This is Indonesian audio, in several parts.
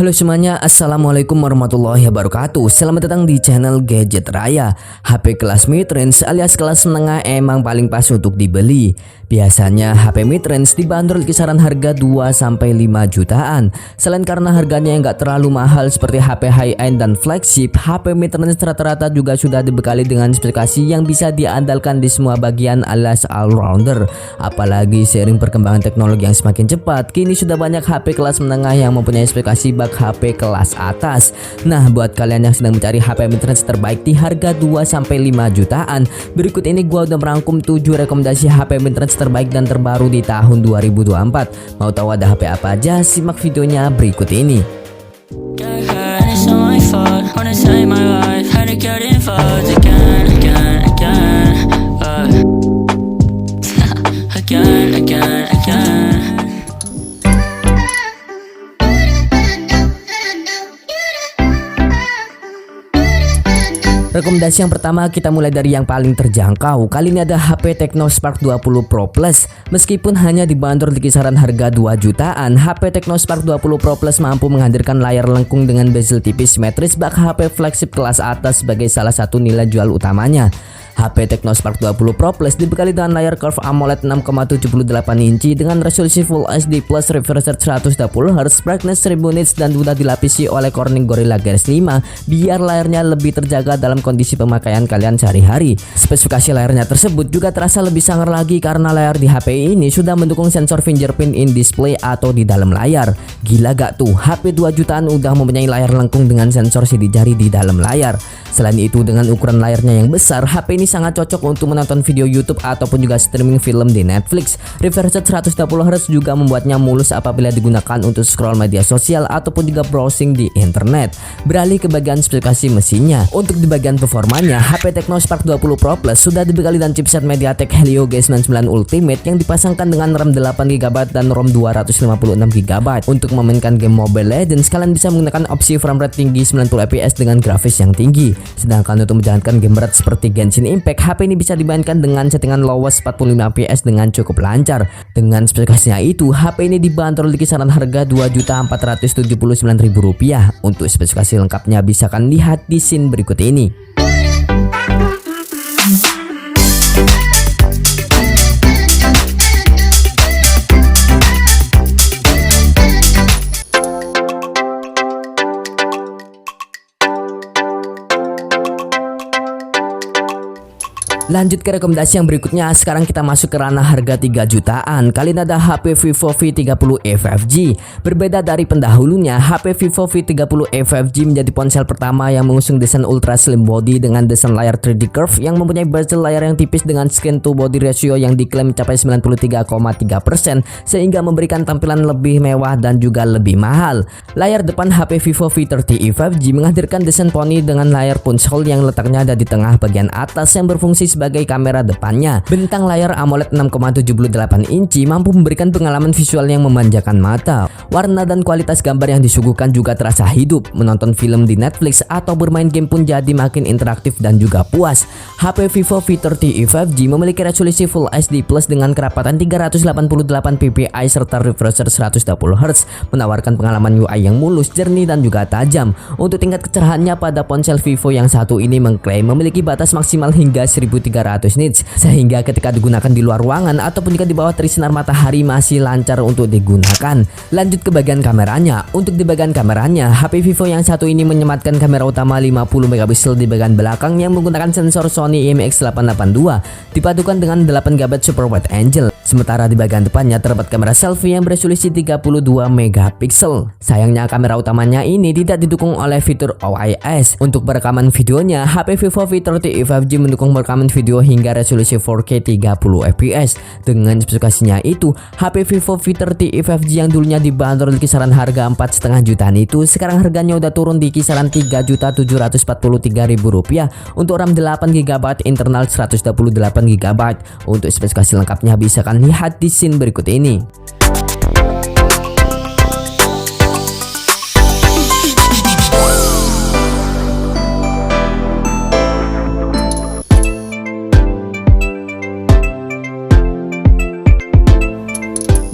Halo semuanya, assalamualaikum warahmatullahi wabarakatuh. Selamat datang di channel Gadget Raya. HP kelas mid-range alias kelas menengah emang paling pas untuk dibeli. Biasanya HP mid-range dibanderol kisaran harga 2-5 jutaan. Selain karena harganya yang gak terlalu mahal seperti HP high-end dan flagship, HP mid-range rata-rata juga sudah dibekali dengan spesifikasi yang bisa diandalkan di semua bagian alias all-rounder. Apalagi seiring perkembangan teknologi yang semakin cepat, kini sudah banyak HP kelas menengah yang mempunyai spesifikasi HP kelas atas. Nah, buat kalian yang sedang mencari HP mid-range terbaik di harga 2-5 jutaan, berikut ini gua udah merangkum 7 rekomendasi HP mid-range terbaik dan terbaru di tahun 2024. Mau tahu ada HP apa aja? Simak videonya berikut ini. Rekomendasi yang pertama, kita mulai dari yang paling terjangkau. Kali ini ada HP Tecno Spark 20 Pro Plus. Meskipun hanya dibanderol di kisaran harga 2 jutaan, HP Tecno Spark 20 Pro Plus mampu menghadirkan layar lengkung dengan bezel tipis simetris bak HP flagship kelas atas sebagai salah satu nilai jual utamanya. HP Tecno Spark 20 Pro Plus dibekali dengan layar curve AMOLED 6,78 inci dengan resolusi Full HD plus refresh rate 120Hz, brightness 1000 nits dan sudah dilapisi oleh Corning Gorilla Glass 5 biar layarnya lebih terjaga dalam kondisi pemakaian kalian sehari-hari. Spesifikasi layarnya tersebut juga terasa lebih sangar lagi karena layar di HP ini sudah mendukung sensor fingerprint in display atau di dalam layar. Gila gak tuh, HP 2 jutaan udah mempunyai layar lengkung dengan sensor sidik jari di dalam layar. Selain itu, dengan ukuran layarnya yang besar, HP ini sangat cocok untuk menonton video YouTube ataupun juga streaming film di Netflix. Refresh rate 120Hz juga membuatnya mulus apabila digunakan untuk scroll media sosial ataupun juga browsing di internet. Beralih ke bagian spesifikasi mesinnya. Untuk di bagian performanya, HP Tecno Spark 20 Pro Plus sudah dibekali dengan chipset MediaTek Helio G99 Ultimate yang dipasangkan dengan RAM 8GB dan ROM 256GB. Untuk memainkan game Mobile Legends, kalian bisa menggunakan opsi frame rate tinggi 90fps dengan grafis yang tinggi. Sedangkan untuk menjalankan game berat seperti Genshin Impact, HP ini bisa dimainkan dengan settingan lowest 45fps dengan cukup lancar. Dengan spesifikasinya itu, HP ini dibanderol di kisaran harga Rp2.479.000. Untuk spesifikasi lengkapnya bisa kalian lihat di scene berikut ini. Lanjut ke rekomendasi yang berikutnya. Sekarang kita masuk ke ranah harga 3 jutaan. Kali ini ada HP Vivo V30e 5G. Berbeda dari pendahulunya, HP Vivo V30e 5G menjadi ponsel pertama yang mengusung desain ultra slim body dengan desain layar 3D curve yang mempunyai bezel layar yang tipis dengan screen to body ratio yang diklaim mencapai 93,3%, sehingga memberikan tampilan lebih mewah dan juga lebih mahal. Layar depan HP Vivo V30e 5G menghadirkan desain poni dengan layar punch hole yang letaknya ada di tengah bagian atas yang berfungsi sebagai kamera depannya. Bentang layar AMOLED 6,78 inci mampu memberikan pengalaman visual yang memanjakan mata. Warna dan kualitas gambar yang disuguhkan juga terasa hidup. Menonton film di Netflix atau bermain game pun jadi makin interaktif dan juga puas. HP Vivo V30e 5G memiliki resolusi Full HD Plus dengan kerapatan 388 ppi serta refresh rate 120Hz, menawarkan pengalaman UI yang mulus, jernih dan juga tajam. Untuk tingkat kecerahannya pada ponsel Vivo yang satu ini mengklaim memiliki batas maksimal hingga 1300 nits, sehingga ketika digunakan di luar ruangan ataupun jika di bawah terik sinar matahari masih lancar untuk digunakan. Lanjut ke bagian kameranya. Untuk di bagian kameranya, HP Vivo yang satu ini menyematkan kamera utama 50MP di bagian belakang yang menggunakan sensor Sony IMX882 dipadukan dengan 8GB super wide angle. Sementara di bagian depannya terdapat kamera selfie yang beresolusi 32MP. Sayangnya kamera utamanya ini tidak didukung oleh fitur OIS. Untuk perekaman videonya, HP Vivo V30e 5G mendukung perekaman video hingga resolusi 4K 30fps. Dengan spesifikasinya itu, HP Vivo V30e 5G yang dulunya dibanderol di kisaran harga 4,5 jutaan itu sekarang harganya udah turun di kisaran Rp3.743.000 untuk RAM 8GB internal 128GB. Untuk spesifikasi lengkapnya bisa kalian lihat di scene berikut ini.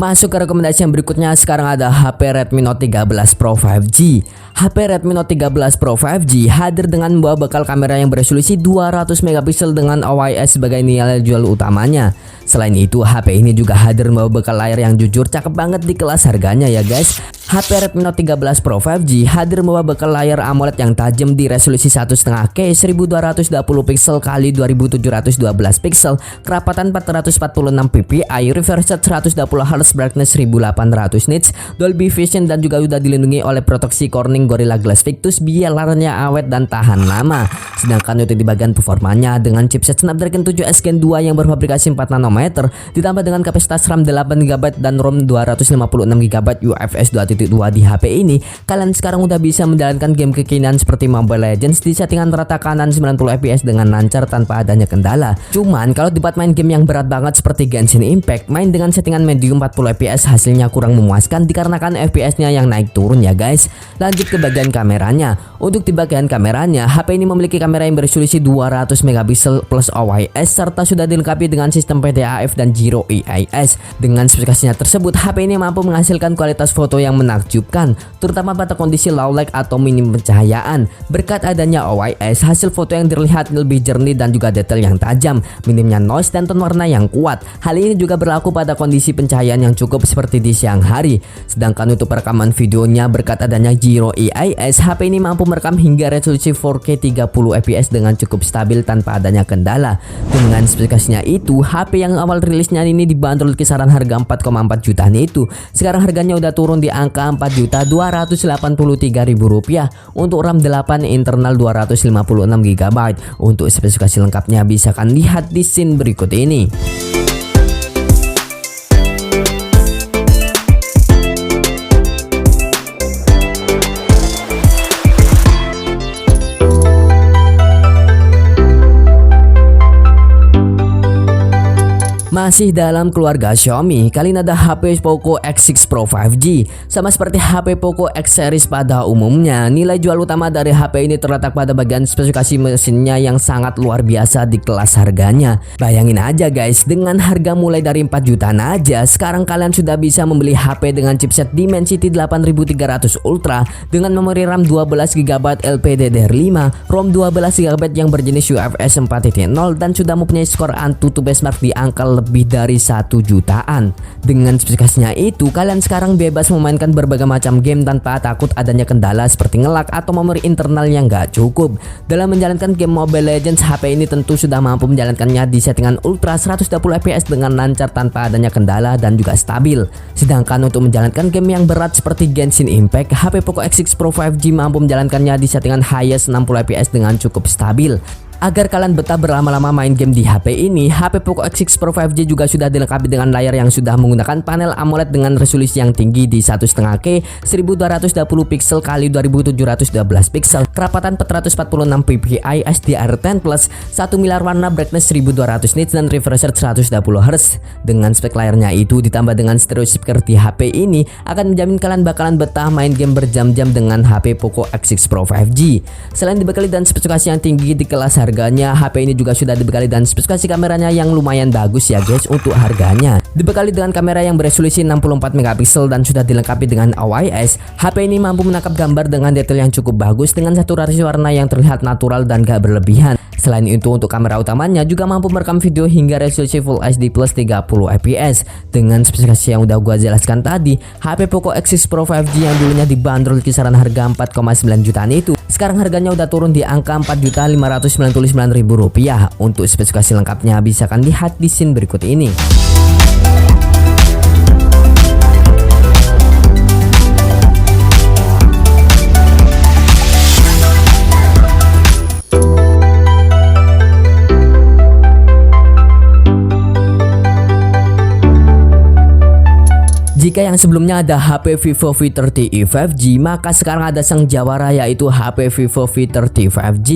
Masuk ke rekomendasi yang berikutnya, sekarang ada HP Redmi Note 13 Pro 5G. HP Redmi Note 13 Pro 5G hadir dengan membawa bekal kamera yang beresolusi 200 megapiksel dengan OIS sebagai nilai jual utamanya. Selain itu, HP ini juga hadir membawa bekal layar yang jujur cakep banget di kelas harganya ya guys. HP Redmi Note 13 Pro 5G hadir membawa bekal layar AMOLED yang tajam di resolusi 1,5K 1220 piksel x 2712 piksel, kerapatan 446 ppi, refresh rate 120 Hz, brightness 1800 nits, Dolby Vision, dan juga sudah dilindungi oleh proteksi Corning Gorilla Glass Victus biar layarnya awet dan tahan lama. Sedangkan untuk di bagian performanya dengan chipset Snapdragon 7 Gen 2 yang berfabrikasi 4 nanometer ditambah dengan kapasitas RAM 8GB dan ROM 256GB UFS 2.2 di HP ini, kalian sekarang udah bisa menjalankan game kekinian seperti Mobile Legends di settingan rata kanan 90 fps dengan lancar tanpa adanya kendala. Cuman kalau dibuat main game yang berat banget seperti Genshin Impact, main dengan settingan medium 40 fps hasilnya kurang memuaskan dikarenakan fps-nya yang naik turun ya guys. Lanjut ke bagian kameranya. Untuk di bagian kameranya, HP ini memiliki kamera yang beresolusi 200 megapiksel plus OIS serta sudah dilengkapi dengan sistem PDAF dan Zero EIS. Dengan spesifikasinya tersebut, HP ini mampu menghasilkan kualitas foto yang menakjubkan, terutama pada kondisi low light atau minim pencahayaan. Berkat adanya OIS, hasil foto yang terlihat lebih jernih dan juga detail yang tajam, minimnya noise dan tone warna yang kuat. Hal ini juga berlaku pada kondisi pencahayaan yang cukup seperti di siang hari. Sedangkan untuk perekaman videonya, berkat adanya Zero EIS, HP ini mampu merekam hingga resolusi 4K 30 fps dengan cukup stabil tanpa adanya kendala. Dengan spesifikasinya itu, HP yang awal rilisnya ini dibanderol kisaran harga 4,4 jutaan itu, sekarang harganya udah turun di angka 4.283.000 rupiah untuk RAM 8 internal 256GB. Untuk spesifikasi lengkapnya bisa kan lihat di scene berikut ini. Masih dalam keluarga Xiaomi, kali ini ada HP Poco X6 Pro 5G. Sama seperti HP Poco X series pada umumnya, nilai jual utama dari HP ini terletak pada bagian spesifikasi mesinnya yang sangat luar biasa di kelas harganya. Bayangin aja guys, dengan harga mulai dari 4 jutaan aja, sekarang kalian sudah bisa membeli HP dengan chipset Dimensity 8300 Ultra dengan memori RAM 12GB LPDDR5, ROM 12GB yang berjenis UFS 4.0 dan sudah mempunyai skor Antutu benchmark di angka lebih dari 1 jutaan. Dengan spesifikasinya itu, kalian sekarang bebas memainkan berbagai macam game tanpa takut adanya kendala seperti ngelak atau memori internal yang gak cukup. Dalam menjalankan game Mobile Legends, HP ini tentu sudah mampu menjalankannya di settingan Ultra 120 fps dengan lancar tanpa adanya kendala dan juga stabil. Sedangkan untuk menjalankan game yang berat seperti Genshin Impact, HP Poco X6 Pro 5G mampu menjalankannya di settingan highest 60 fps dengan cukup stabil. Agar kalian betah berlama-lama main game di HP ini, HP Poco X6 Pro 5G juga sudah dilengkapi dengan layar yang sudah menggunakan panel AMOLED dengan resolusi yang tinggi di 1,5K 1220 piksel x 2712 piksel, kerapatan 446 ppi, HDR10+, 1 miliar warna, brightness 1200 nits dan refresh rate 120 Hz. Dengan spek layarnya itu ditambah dengan stereo speaker di HP ini akan menjamin kalian bakalan betah main game berjam-jam dengan HP Poco X6 Pro 5G. Selain dibekali dan spesifikasi yang tinggi di kelas harganya, HP ini juga sudah dibekali dan spesifikasi kameranya yang lumayan bagus ya guys untuk harganya. Dibekali dengan kamera yang beresolusi 64 megapiksel dan sudah dilengkapi dengan OIS, HP ini mampu menangkap gambar dengan detail yang cukup bagus dengan saturasi warna yang terlihat natural dan gak berlebihan. Selain itu, untuk kamera utamanya juga mampu merekam video hingga resolusi Full HD plus 30 fps. Dengan spesifikasi yang udah gua jelaskan tadi, HP Poco X6 Pro 5G yang dulunya dibanderol kisaran harga 4,9 jutaan itu, sekarang harganya udah turun di angka 4.599.000 rupiah. Untuk spesifikasi lengkapnya bisa kan lihat di scene berikut ini. Jika yang sebelumnya ada HP Vivo V30e 5G, maka sekarang ada sang jawara yaitu HP Vivo V30 5G.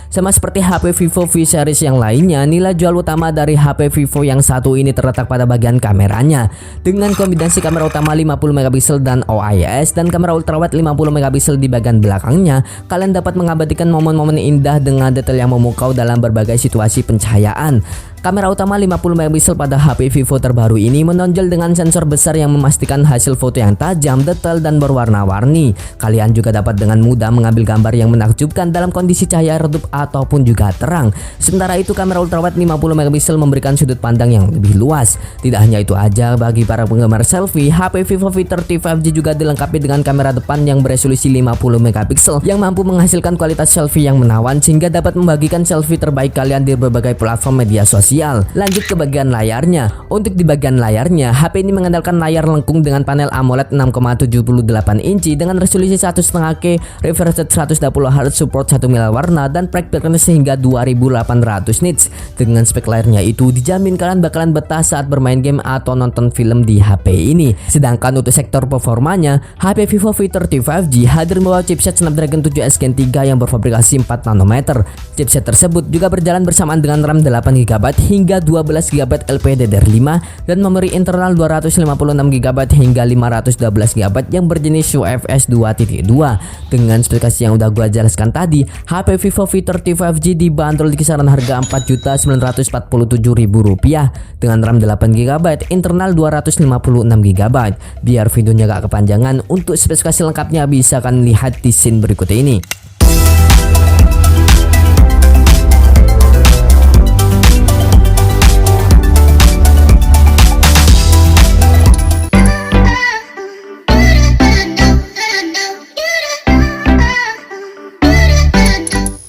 Sama seperti HP Vivo V series yang lainnya, nilai jual utama dari HP Vivo yang satu ini terletak pada bagian kameranya. Dengan kombinasi kamera utama 50 megapiksel dan OIS dan kamera ultrawide 50 megapiksel di bagian belakangnya, kalian dapat mengabadikan momen-momen indah dengan detail yang memukau dalam berbagai situasi pencahayaan. Kamera utama 50 megapiksel pada HP Vivo terbaru ini menonjol dengan sensor besar yang memastikan hasil foto yang tajam, detail dan berwarna-warni. Kalian juga dapat dengan mudah mengambil gambar yang menakjubkan dalam kondisi cahaya redup ataupun juga terang. Sementara itu kamera ultrawide 50 megapiksel memberikan sudut pandang yang lebih luas. Tidak hanya itu aja, bagi para penggemar selfie, HP Vivo V30 5G juga dilengkapi dengan kamera depan yang beresolusi 50 megapiksel yang mampu menghasilkan kualitas selfie yang menawan sehingga dapat membagikan selfie terbaik kalian di berbagai platform media sosial. Lanjut ke bagian layarnya. Untuk di bagian layarnya, HP ini mengandalkan layar lengkung dengan panel AMOLED 6,78 inci dengan resolusi 1,5K, refresh rate 120Hz, support 1 miliar warna dan bright brightness hingga 2800 nits. Dengan spek layarnya itu dijamin kalian bakalan betah saat bermain game atau nonton film di HP ini. Sedangkan untuk sektor performanya, HP Vivo V30 5G hadir membawa chipset Snapdragon 7 X Gen 3 yang berfabrikasi 4 nanometer. Chipset tersebut juga berjalan bersamaan dengan RAM 8GB hingga 12GB LPDDR5 dan memori internal 256GB hingga 512GB yang berjenis UFS 2.2. Dengan spesifikasi yang udah gua jelaskan tadi, HP Vivo V30 5G dibanderol di kisaran harga Rp4.947.000 dengan RAM 8GB, internal 256GB. Biar videonya gak kepanjangan, untuk spesifikasi lengkapnya bisa kan lihat di scene berikut ini.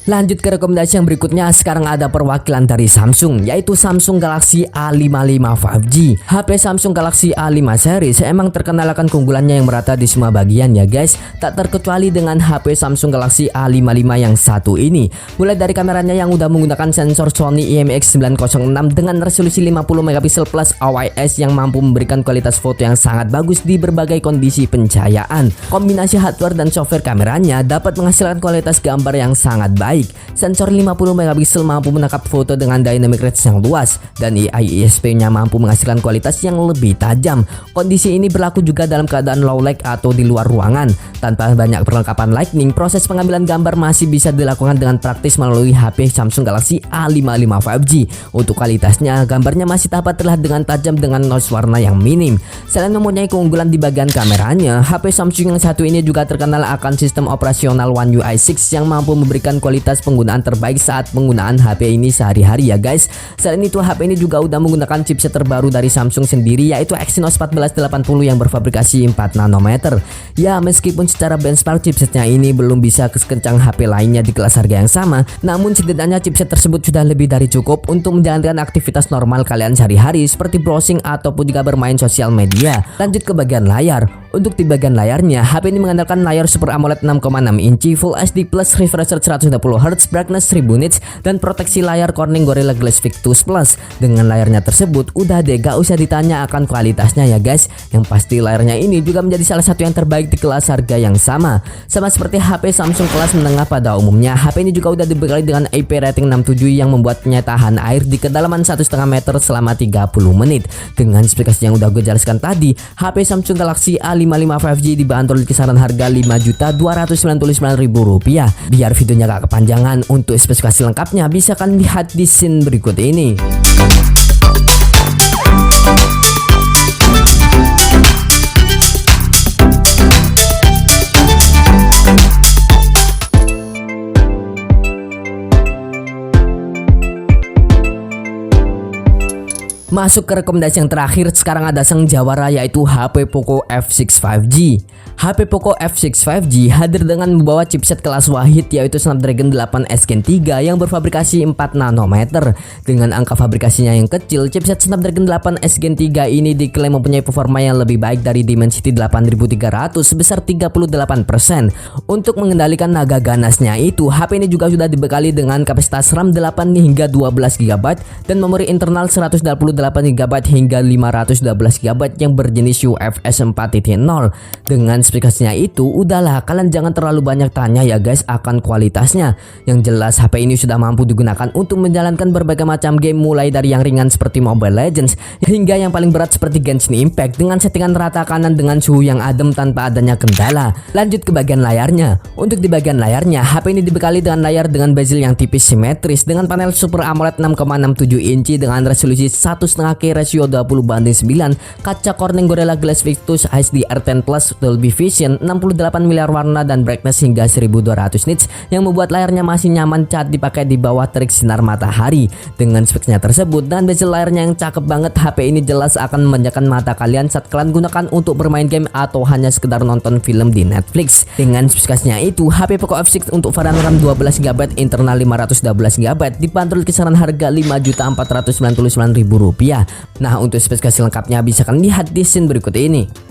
Lanjut ke rekomendasi yang berikutnya. Sekarang ada perwakilan dari Samsung, yaitu Samsung Galaxy A55 5G. HP Samsung Galaxy A5 series emang terkenal akan keunggulannya yang merata di semua bagian ya guys. Tak terkecuali dengan HP Samsung Galaxy A55 yang satu ini. Mulai dari kameranya yang udah menggunakan sensor Sony IMX906 dengan resolusi 50 megapiksel plus OIS yang mampu memberikan kualitas foto yang sangat bagus di berbagai kondisi pencahayaan. Kombinasi hardware dan software kameranya dapat menghasilkan kualitas gambar yang sangat baik. Sensor 50 megapiksel mampu menangkap foto dengan dynamic range yang luas dan IISP-nya mampu menghasilkan kualitas yang lebih tajam. Kondisi ini berlaku juga dalam keadaan low light atau di luar ruangan. Tanpa banyak perlengkapan lighting, proses pengambilan gambar masih bisa dilakukan dengan praktis melalui HP Samsung Galaxy A55 5G. Untuk kualitasnya, gambarnya masih dapat terlihat dengan tajam dengan noise warna yang minim. Selain mempunyai keunggulan di bagian kameranya, HP Samsung yang satu ini juga terkenal akan sistem operasional One UI 6 yang mampu memberikan kualitas penggunaan terbaik saat penggunaan HP ini sehari-hari ya guys. Selain itu, HP ini juga udah menggunakan chipset terbaru dari Samsung sendiri, yaitu Exynos 1480 yang berfabrikasi 4 nanometer. Ya, meskipun secara benchmark chipsetnya ini belum bisa kekencang HP lainnya di kelas harga yang sama, namun setidaknya chipset tersebut sudah lebih dari cukup untuk menjalankan aktivitas normal kalian sehari-hari seperti browsing ataupun juga bermain sosial media. Lanjut ke bagian layar. Untuk di bagian layarnya, HP ini mengandalkan layar Super AMOLED 6,6 inci Full HD Plus, refresh rate 120Hz, brightness 1000 nits dan proteksi layar Corning Gorilla Glass Victus Plus. Dengan layarnya tersebut udah deh gak usah ditanya akan kualitasnya ya guys. Yang pasti layarnya ini juga menjadi salah satu yang terbaik di kelas harga yang sama. Sama seperti HP Samsung kelas menengah pada umumnya, HP ini juga udah dibekali dengan IP rating 67 yang membuatnya tahan air di kedalaman 1,5 meter selama 30 menit. Dengan spesifikasi yang udah gue jelaskan tadi, HP Samsung Galaxy A55 5G dibanderol di kisaran harga Rp5.299.000. Biar videonya gak kepanjangan, untuk spesifikasi lengkapnya bisa kan lihat di scene berikut ini. Masuk ke rekomendasi yang terakhir. Sekarang ada sang jawara, yaitu HP Poco F6 5G. HP Poco F6 5G hadir dengan membawa chipset kelas wahid, yaitu Snapdragon 8 X Gen 3 yang berfabrikasi 4 nanometer. Dengan angka fabrikasinya yang kecil, chipset Snapdragon 8 X Gen 3 ini diklaim mempunyai performa yang lebih baik dari Dimensity 8300 sebesar 38%. Untuk mengendalikan naga ganasnya itu, HP ini juga sudah dibekali dengan kapasitas RAM 8 hingga 12GB dan memori internal 128GB hingga 512GB yang berjenis UFS 4.0. Dengan spesifikasinya itu, udahlah kalian jangan terlalu banyak tanya ya guys akan kualitasnya. Yang jelas HP ini sudah mampu digunakan untuk menjalankan berbagai macam game, mulai dari yang ringan seperti Mobile Legends hingga yang paling berat seperti Genshin Impact dengan settingan rata kanan dengan suhu yang adem tanpa adanya kendala. Lanjut ke bagian layarnya. Untuk di bagian layarnya, HP ini dibekali dengan layar dengan bezel yang tipis simetris dengan panel Super AMOLED 6,67 inci dengan resolusi 1,5K rasio 20:9, kaca Corning Gorilla Glass Victus HDR10 Plus Dolby Vision, 68 miliar warna dan brightness hingga 1200 nits yang membuat layarnya masih nyaman saat dipakai di bawah terik sinar matahari. Dengan speknya tersebut dan bezel layarnya yang cakep banget, HP ini jelas akan memanjakan mata kalian saat kalian gunakan untuk bermain game atau hanya sekedar nonton film di Netflix. Dengan spesifikasinya itu, HP Poco F6 untuk varian RAM 12GB internal 512GB dibanderol kisaran harga Rp5.499.000. Nah, untuk spesifikasi lengkapnya bisa kalian lihat di scene berikut ini.